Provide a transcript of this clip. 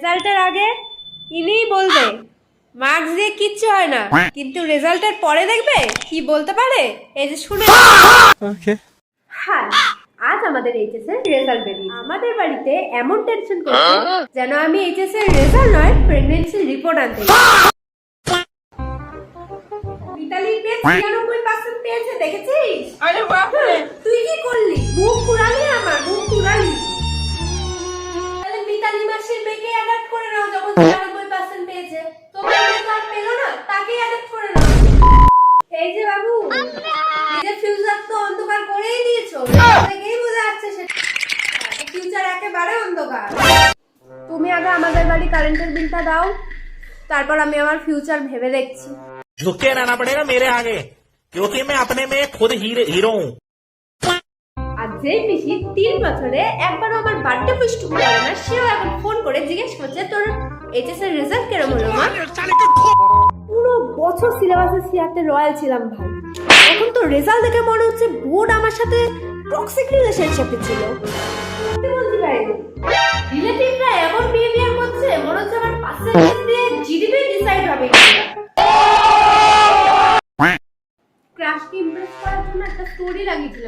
রেজাল্টের আগে ইনিই বলবে মার্কস দিয়ে কিচ্ছু হয় না, কিন্তু রেজাল্টের পরে দেখবে কি বলতে পারে। এই যে শুনে হ্যাঁ, আজ আমাদের এইচএস এর রেজাল্ট বেরিয়েছে। আমাদের বাড়িতে এমন টেনশন করছে যেন আমি এইচএস এর রেজাল্ট নয়, প্রেগন্যান্সি রিপোর্ট আনতে মিতালি 96% পেয়েছে, দেখেছিস? আরে বাপ রে, তুই কি করলি? মুখ পুরালি, আমার মুখ পুরালি। তাহলে মিতালি মাসির মেয়েকে অ্যাডাপ্ট করে নাও, যখন 96% পেয়েছে। তোমার মেয়ে তো আর পেলো না, তাকেই অ্যাডাপ্ট করে নাও। এই যে বাবু, নিজের ফিউচার তো অন্ধকার করেই দিয়েছো, দেখেই বোঝা যাচ্ছে সেটা ফিউচার একেবারে অন্ধকার। তুমি আগে আমাদের বাড়ি কারেন্টের বিলটা দাও, তারপর আমি আমার ফিউচার ভেবে দেখছি। झुके रहना पड़ेगा मेरे आगे, क्योंकि मैं अपने में खुद हीरो हूँ। আর যেই পিসি 3 বছরে একবারও আমার বার্থডে উইশ করে না, সেও এখন ফোন করে জিজ্ঞেস করছে তোর এইচএস এর রেজাল্ট কেমন হলো মা। পুরো বছর সিলেবাসে সিয়াতে রয়্যাল ছিলাম ভাই, এখন তো রেজাল্ট দেখে মনে হচ্ছে বোর্ড আমার সাথে টক্সিক রিলেশনশিপে ছিল। কি বলতে পারি, রিলেটিভরা এমন বিহেভিয়ার করছে মনে হচ্ছে আমার পার্সেন্টেজ দিয়ে জিডিপি ডিসাইড হবে। ক্রাশকে ইমপ্রেস করার জন্য একটা স্টোরি লাগিয়েছিলাম।